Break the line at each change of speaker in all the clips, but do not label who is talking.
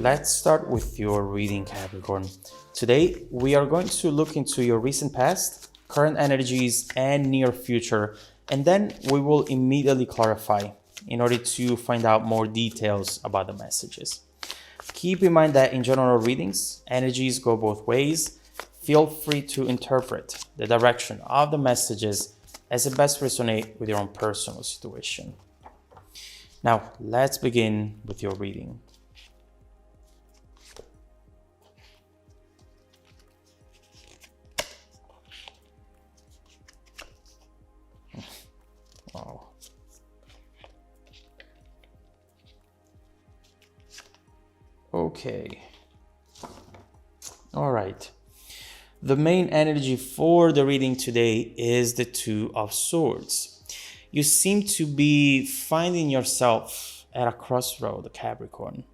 Let's start with your reading, Capricorn. Today, we are going to look into your recent past, current energies, and near future, and then we will immediately clarify in order to find out more details about the messages. Keep in mind that in general readings, energies go both ways. Feel free to interpret the direction of the messages as it best resonate with your own personal situation. Now, let's begin with your reading. Wow. Okay. All right. The main energy for the reading today is the Two of Swords. You seem to be finding yourself at a crossroad, Capricorn,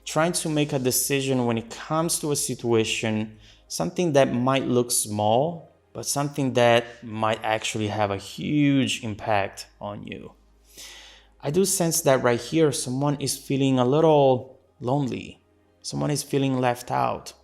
trying to make a decision when it comes to a situation, something that might look small, but something that might actually have a huge impact on you. I do sense that right here, someone is feeling a little lonely. Someone is feeling left out.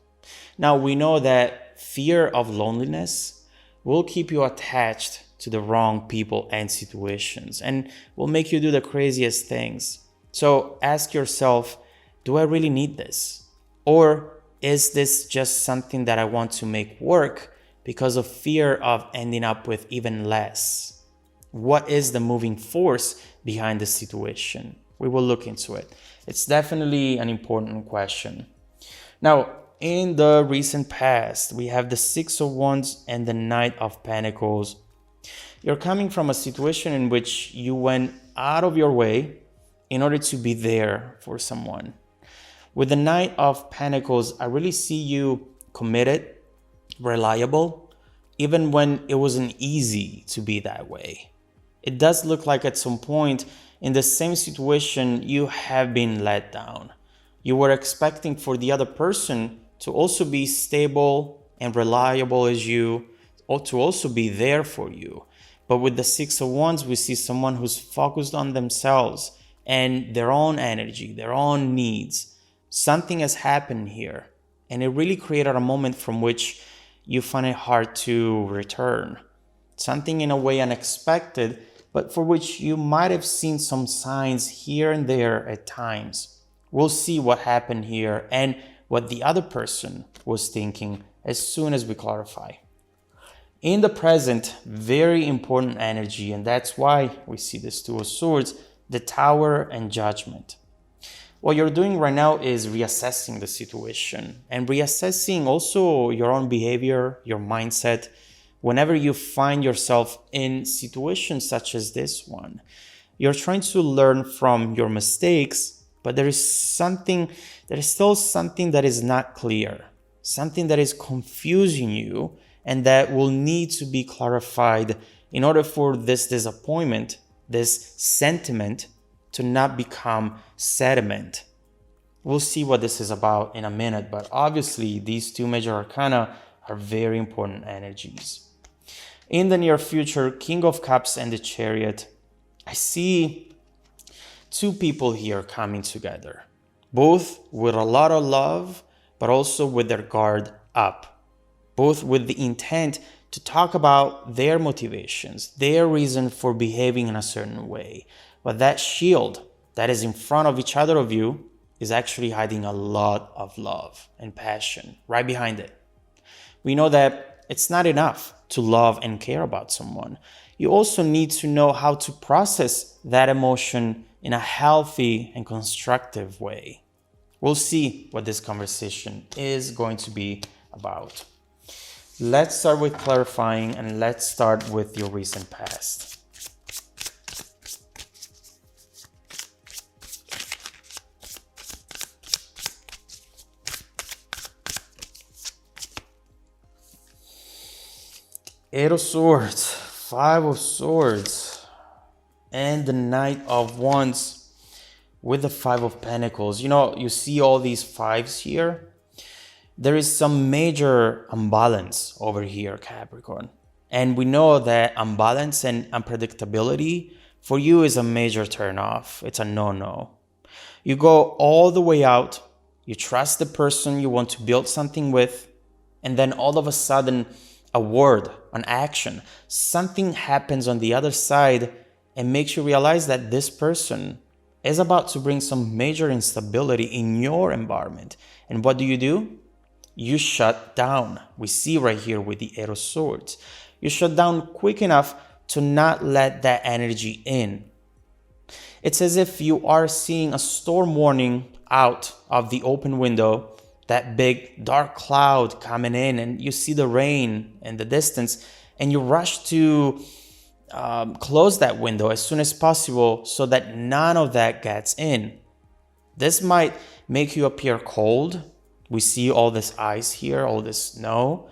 Now, we know that fear of loneliness will keep you attached to the wrong people and situations and will make you do the craziest things. So ask yourself, do I really need this? Or is this just something that I want to make work because of fear of ending up with even less? What is the moving force behind the situation? We will look into it. It's definitely an important question. Now, in the recent past, we have the Six of Wands and the Knight of Pentacles. You're coming from a situation in which you went out of your way in order to be there for someone. With the Knight of Pentacles, I really see you committed, reliable, even when it wasn't easy to be that way. It does look like at some point in the same situation, you have been let down. You were expecting for the other person to also be stable and reliable as you, or to also be there for you. But with the Six of Wands, we see someone who's focused on themselves and their own energy, their own needs. Something has happened here, and it really created a moment from which you find it hard to return. Something in a way unexpected, but for which you might have seen some signs here and there at times. We'll see what happened here and what the other person was thinking as soon as we clarify. In the present, very important energy, and that's why we see this Two of Swords, the Tower and Judgment. What you're doing right now is reassessing the situation and reassessing also your own behavior, your mindset. Whenever you find yourself in situations such as this one, you're trying to learn from your mistakes, but there is still something that is not clear, something that is confusing you and that will need to be clarified in order for this disappointment, this sentiment to not become sediment. We'll see what this is about in a minute, but obviously these two major arcana are very important energies. In the near future, King of Cups and the Chariot, I see two people here coming together, both with a lot of love, but also with their guard up, both with the intent to talk about their motivations, their reason for behaving in a certain way. But that shield that is in front of each other of you is actually hiding a lot of love and passion right behind it. We know that it's not enough to love and care about someone. You also need to know how to process that emotion in a healthy and constructive way. We'll see what this conversation is going to be about. Let's start with clarifying, and let's start with your recent past. Eight of Swords, Five of Swords, and the Knight of Wands with the Five of Pentacles. You know, you see all these fives here. There is some major imbalance over here, Capricorn. And we know that imbalance and unpredictability for you is a major turnoff. It's a no-no. You go all the way out You trust the person you want to build something with, and then all of a sudden, a word, an action, something happens on the other side and makes you realize that this person is about to bring some major instability in your environment. And what do? You shut down. We see right here with the Eight of Swords. You shut down quick enough to not let that energy in. It's as if you are seeing a storm warning out of the open window, that big dark cloud coming in, and you see the rain in the distance, and you rush to close that window as soon as possible so that none of that gets in. This might make you appear cold. We see all this ice here, all this snow,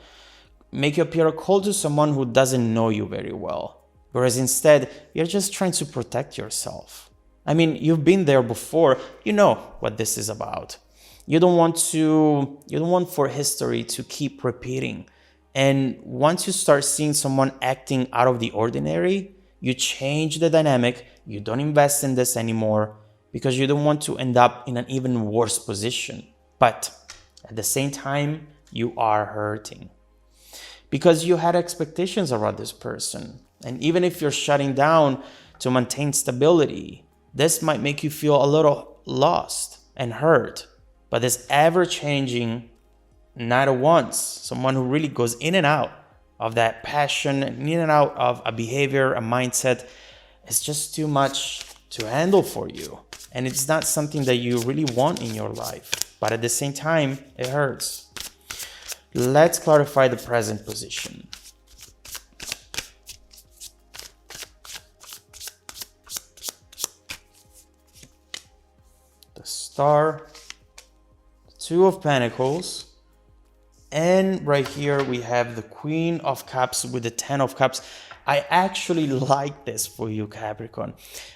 make you appear cold to someone who doesn't know you very well. Whereas instead, you're just trying to protect yourself. I mean, you've been there before. You know what this is about. You don't want for history to keep repeating. And once you start seeing someone acting out of the ordinary, you change the dynamic. You don't invest in this anymore because you don't want to end up in an even worse position. But at the same time, you are hurting because you had expectations around this person. And even if you're shutting down to maintain stability, this might make you feel a little lost and hurt. But this ever-changing night at once, someone who really goes in and out of that passion and in and out of a behavior, a mindset, is just too much to handle for you. And it's not something that you really want in your life. But at the same time, it hurts. Let's clarify the present position. The Star, Two of Pentacles, and right here we have the Queen of Cups with the Ten of Cups. I actually like this for you, Capricorn.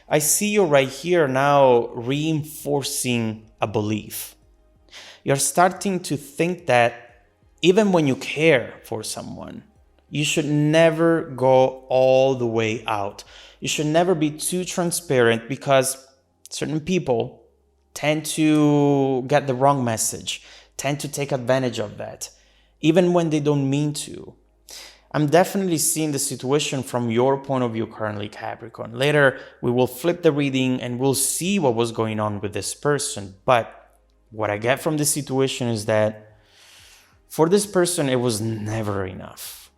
I see you right here now reinforcing a belief. You're starting to think that even when you care for someone, you should never go all the way out. You should never be too transparent because certain people tend to get the wrong message, tend to take advantage of that, even when they don't mean to. I'm definitely seeing the situation from your point of view currently, Capricorn. Later, we will flip the reading and we'll see what was going on with this person. But what I get from this situation is that for this person, it was never enough.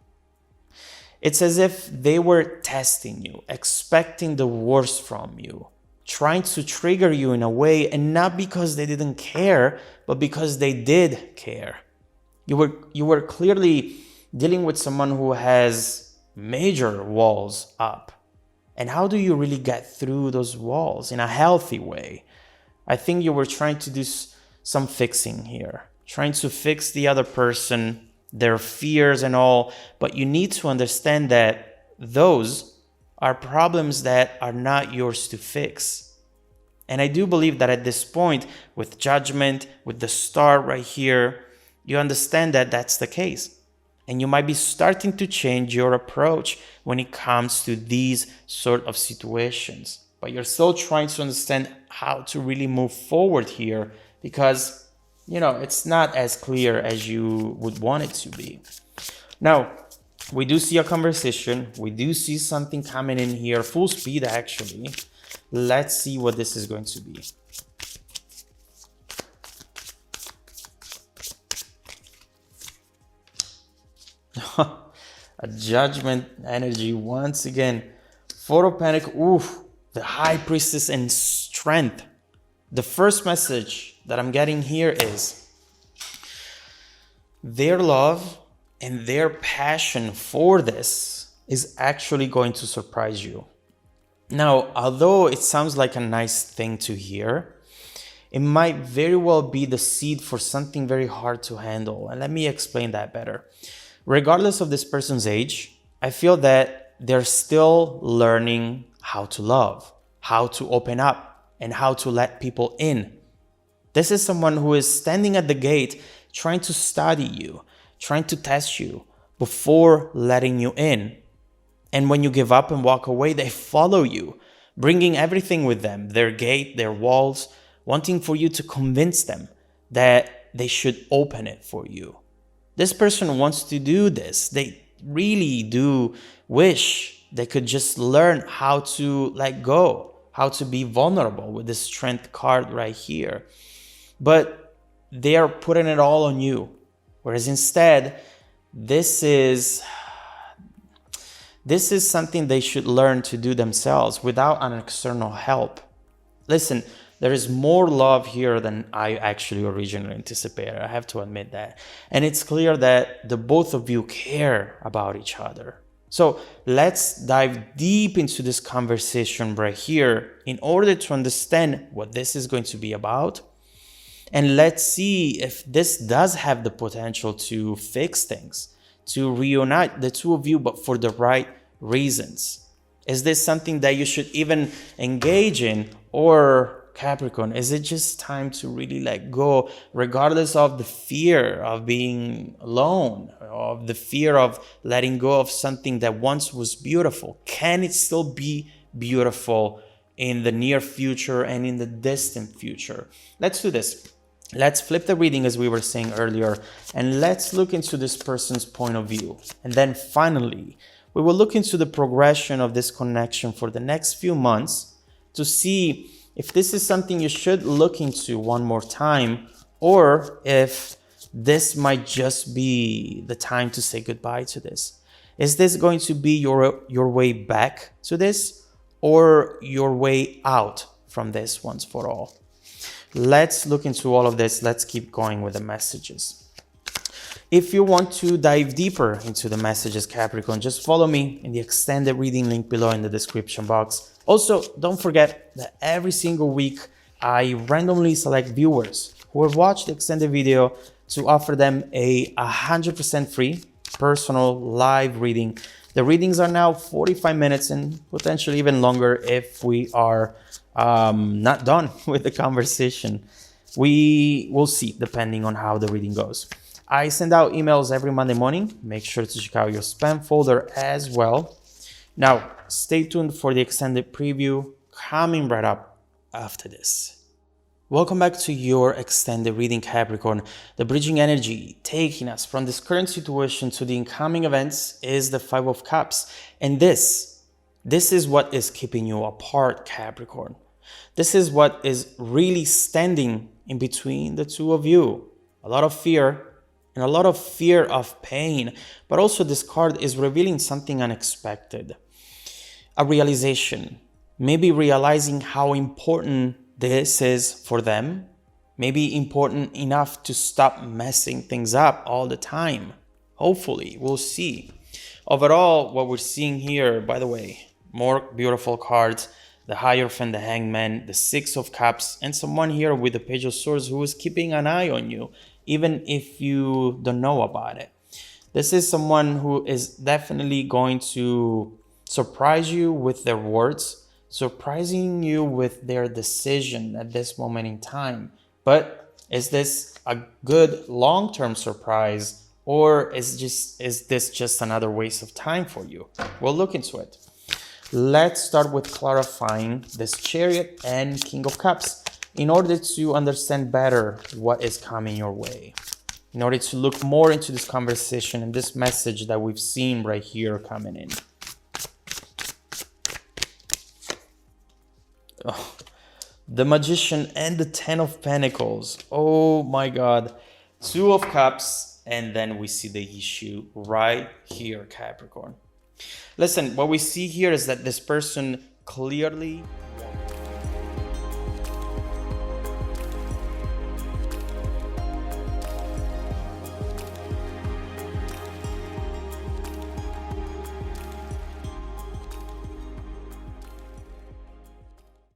It's as if they were testing you, expecting the worst from you, trying to trigger you in a way, and not because they didn't care, but because they did care. You were clearly dealing with someone who has major walls up. And how do you really get through those walls in a healthy way? I think you were trying to do some fixing here, trying to fix the other person, their fears and all, but you need to understand that those are problems that are not yours to fix. And I do believe that at this point, with Judgment, with the Star right here, you understand that that's the case. And you might be starting to change your approach when it comes to these sort of situations. But you're still trying to understand how to really move forward here because, it's not as clear as you would want it to be. Now, we do see a conversation. We do see something coming in here, full speed actually. Let's see what this is going to be. A Judgment energy once again. Four of Pentacles. Oof, the High Priestess and Strength. The first message that I'm getting here is their love and their passion for this is actually going to surprise you. Now, although it sounds like a nice thing to hear, it might very well be the seed for something very hard to handle. And let me explain that better. Regardless of this person's age, I feel that they're still learning how to love, how to open up, and how to let people in. This is someone who is standing at the gate, trying to study you, trying to test you before letting you in. And when you give up and walk away, they follow you, bringing everything with them, their gate, their walls, wanting for you to convince them, that they should open it for you. This person wants to do this. They really do wish they could just learn how to let go, how to be vulnerable with this strength card right here. But they are putting it all on you. Whereas instead, this is something they should learn to do themselves without an external help. Listen, there is more love here than I actually originally anticipated. I have to admit that. And it's clear that the both of you care about each other. So let's dive deep into this conversation right here in order to understand what this is going to be about. And let's see if this does have the potential to fix things, to reunite the two of you, but for the right reasons. Is this something that you should even engage in? Or Capricorn, is it just time to really let go, regardless of the fear of being alone, of the fear of letting go of something that once was beautiful? Can it still be beautiful in the near future and in the distant future? Let's do this. Let's flip the reading, as we were saying earlier, and let's look into this person's point of view. And then finally, we will look into the progression of this connection for the next few months to see if this is something you should look into one more time, or if this might just be the time to say goodbye to this. Is this going to be your way back to this, or your way out from this once for all? Let's look into all of this. Let's keep going with the messages. If you want to dive deeper into the messages, Capricorn, just follow me in the extended reading link below in the description box. Also, don't forget that every single week, I randomly select viewers who have watched the extended video to offer them a 100% free personal live reading. The readings are now 45 minutes and potentially even longer if we are not done with the conversation. We will see depending on how the reading goes. I send out emails every Monday morning. Make sure to check out your spam folder as well. Now, stay tuned for the extended preview coming right up after this. Welcome back to your extended reading, Capricorn. The bridging energy taking us from this current situation to the incoming events is the Five of Cups. And this is what is keeping you apart, Capricorn. This is what is really standing in between the two of you. A lot of fear and a lot of fear of pain. But also this card is revealing something unexpected. A realization. Maybe realizing how important this is for them. Maybe important enough to stop messing things up all the time. Hopefully, we'll see. Overall, what we're seeing here, by the way, more beautiful cards. The Hierophant, the Hangman, the Six of Cups, and someone here with the Page of Swords who is keeping an eye on you, even if you don't know about it. This is someone who is definitely going to surprise you with their words, surprising you with their decision at this moment in time. But is this a good long-term surprise, or is this just another waste of time for you? We'll look into it. Let's start with clarifying this Chariot and King of Cups in order to understand better what is coming your way. In order to look more into this conversation and this message that we've seen right here coming in. Oh, the Magician and the Ten of Pentacles. Oh my God. Two of Cups, and then we see the issue right here, Capricorn. Listen, what we see here is that this person clearly